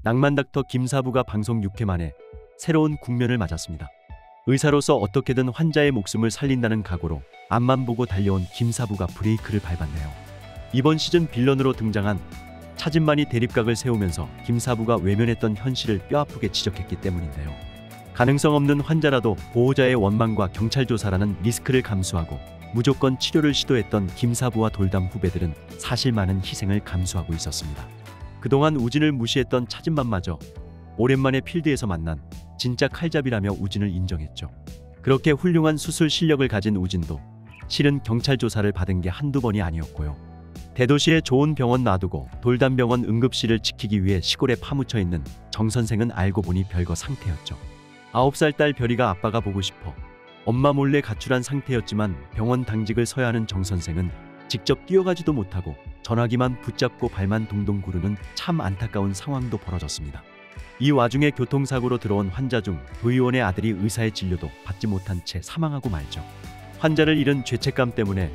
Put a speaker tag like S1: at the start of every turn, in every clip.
S1: 낭만 닥터 김사부가 방송 6회 만에 새로운 국면을 맞았습니다. 의사로서 어떻게든 환자의 목숨을 살린다는 각오로 앞만 보고 달려온 김사부가 브레이크를 밟았네요. 이번 시즌 빌런으로 등장한 차진만이 대립각을 세우면서 김사부가 외면했던 현실을 뼈아프게 지적했기 때문인데요. 가능성 없는 환자라도 보호자의 원망과 경찰 조사라는 리스크를 감수하고 무조건 치료를 시도했던 김사부와 돌담 후배들은 사실 많은 희생을 감수하고 있었습니다. 그동안 우진을 무시했던 차진만마저 오랜만에 필드에서 만난 진짜 칼잡이라며 우진을 인정했죠. 그렇게 훌륭한 수술 실력을 가진 우진도 실은 경찰 조사를 받은 게 한두 번이 아니었고요. 대도시에 좋은 병원 놔두고 돌담병원 응급실을 지키기 위해 시골에 파묻혀 있는 정 선생은 알고 보니 별거 상태였죠. 9살 딸 별이가 아빠가 보고 싶어 엄마 몰래 가출한 상태였지만 병원 당직을 서야 하는 정 선생은 직접 뛰어가지도 못하고 전화기만 붙잡고 발만 동동 구르는 참 안타까운 상황도 벌어졌습니다. 이 와중에 교통사고로 들어온 환자 중 도의원의 아들이 의사의 진료도 받지 못한 채 사망하고 말죠. 환자를 잃은 죄책감 때문에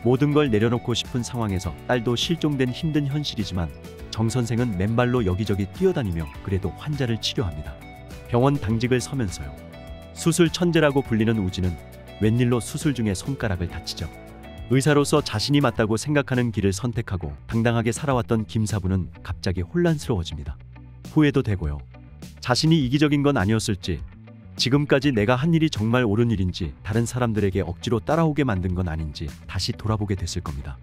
S1: 모든 걸 내려놓고 싶은 상황에서 딸도 실종된 힘든 현실이지만 정 선생은 맨발로 여기저기 뛰어다니며 그래도 환자를 치료합니다. 병원 당직을 서면서요. 수술 천재라고 불리는 우진은 웬일로 수술 중에 손가락을 다치죠. 의사로서 자신이 맞다고 생각하는 길을 선택하고 당당하게 살아왔던 김사부는 갑자기 혼란스러워집니다. 후회도 되고요. 자신이 이기적인 건 아니었을지, 지금까지 내가 한 일이 정말 옳은 일인지, 다른 사람들에게 억지로 따라오게 만든 건 아닌지 다시 돌아보게 됐을 겁니다.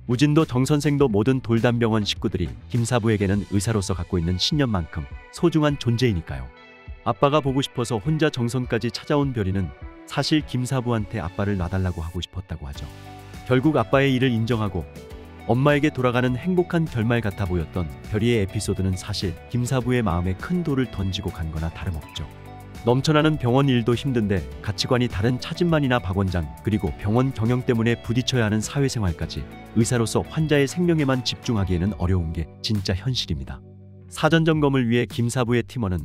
S1: 우진도 정 선생도 모든 돌담병원 식구들이 김사부에게는 의사로서 갖고 있는 신념만큼 소중한 존재이니까요. 아빠가 보고 싶어서 혼자 정선까지 찾아온 별이는 사실 김사부한테 아빠를 놔달라고 하고 싶었다고 하죠. 결국 아빠의 일을 인정하고 엄마에게 돌아가는 행복한 결말 같아 보였던 별이의 에피소드는 사실 김사부의 마음에 큰 돌을 던지고 간 거나 다름없죠. 넘쳐나는 병원 일도 힘든데 가치관이 다른 차진만이나 박 원장, 그리고 병원 경영 때문에 부딪혀야 하는 사회생활까지 의사로서 환자의 생명에만 집중하기에는 어려운 게 진짜 현실입니다. 사전 점검을 위해 김사부의 팀원은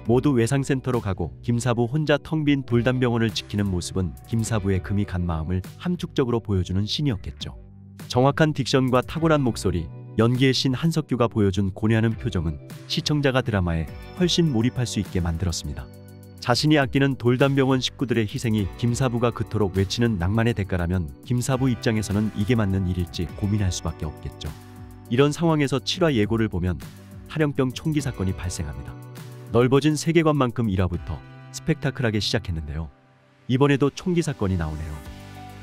S1: 모두 외상센터로 가고 김사부 혼자 텅 빈 돌담병원을 지키는 모습은 김사부의 금이 간 마음을 함축적으로 보여주는 씬이었겠죠. 정확한 딕션과 탁월한 목소리, 연기의 신 한석규가 보여준 고뇌하는 표정은 시청자가 드라마에 훨씬 몰입할 수 있게 만들었습니다. 자신이 아끼는 돌담병원 식구들의 희생이 김사부가 그토록 외치는 낭만의 대가라면 김사부 입장에서는 이게 맞는 일일지 고민할 수밖에 없겠죠. 이런 상황에서 7화 예고를 보면 탈영병 총기 사건이 발생합니다. 넓어진 세계관만큼 1화부터 스펙타클하게 시작했는데요. 이번에도 총기 사건이 나오네요.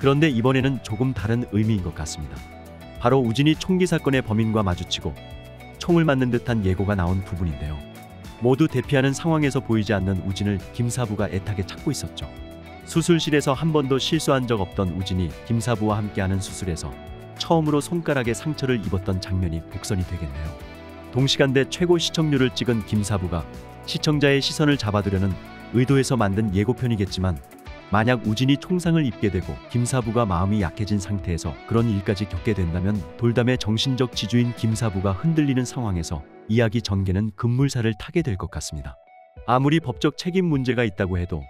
S1: 그런데 이번에는 조금 다른 의미인 것 같습니다. 바로 우진이 총기 사건의 범인과 마주치고 총을 맞는 듯한 예고가 나온 부분인데요. 모두 대피하는 상황에서 보이지 않는 우진을 김사부가 애타게 찾고 있었죠. 수술실에서 한 번도 실수한 적 없던 우진이 김사부와 함께하는 수술에서 처음으로 손가락에 상처를 입었던 장면이 복선이 되겠네요. 동시간대 최고 시청률을 찍은 김사부가 시청자의 시선을 잡아두려는 의도에서 만든 예고편이겠지만 만약 우진이 총상을 입게 되고 김사부가 마음이 약해진 상태에서 그런 일까지 겪게 된다면 돌담의 정신적 지주인 김사부가 흔들리는 상황에서 이야기 전개는 급물살을 타게 될 것 같습니다. 아무리 법적 책임 문제가 있다고 해도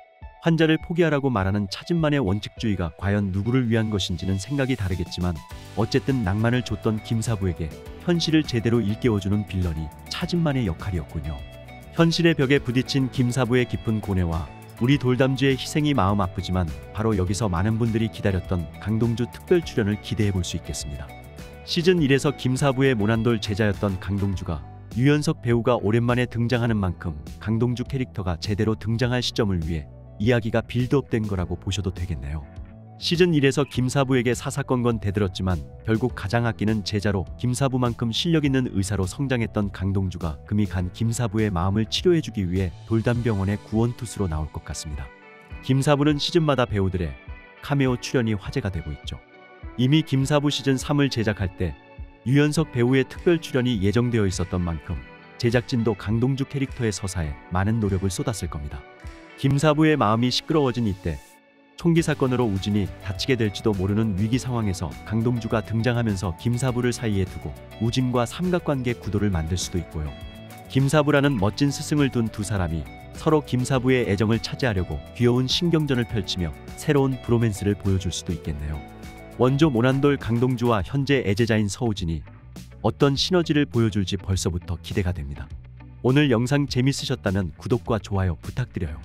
S1: 환자를 포기하라고 말하는 차진만의 원칙주의가 과연 누구를 위한 것인지는 생각이 다르겠지만 어쨌든 낭만을 줬던 김사부에게 현실을 제대로 일깨워주는 빌런이 차진만의 역할이었군요. 현실의 벽에 부딪힌 김사부의 깊은 고뇌와 우리 돌담주의 희생이 마음 아프지만 바로 여기서 많은 분들이 기다렸던 강동주 특별 출연을 기대해 볼 수 있겠습니다. 시즌 1에서 김사부의 모난돌 제자였던 강동주가 유연석 배우가 오랜만에 등장하는 만큼 강동주 캐릭터가 제대로 등장할 시점을 위해 이야기가 빌드업된 거라고 보셔도 되겠네요. 시즌 1에서 김사부에게 사사건건 대들었지만 결국 가장 아끼는 제자로 김사부만큼 실력 있는 의사로 성장했던 강동주가 금이 간 김사부의 마음을 치료해주기 위해 돌담병원의 구원투수로 나올 것 같습니다. 김사부는 시즌마다 배우들의 카메오 출연이 화제가 되고 있죠. 이미 김사부 시즌 3을 제작할 때 유연석 배우의 특별 출연이 예정되어 있었던 만큼 제작진도 강동주 캐릭터의 서사에 많은 노력을 쏟았을 겁니다. 김사부의 마음이 시끄러워진 이때 총기 사건으로 우진이 다치게 될지도 모르는 위기 상황에서 강동주가 등장하면서 김사부를 사이에 두고 우진과 삼각관계 구도를 만들 수도 있고요. 김사부라는 멋진 스승을 둔 두 사람이 서로 김사부의 애정을 차지하려고 귀여운 신경전을 펼치며 새로운 브로맨스를 보여줄 수도 있겠네요. 원조 모난돌 강동주와 현재 애제자인 서우진이 어떤 시너지를 보여줄지 벌써부터 기대가 됩니다. 오늘 영상 재밌으셨다면 구독과 좋아요 부탁드려요.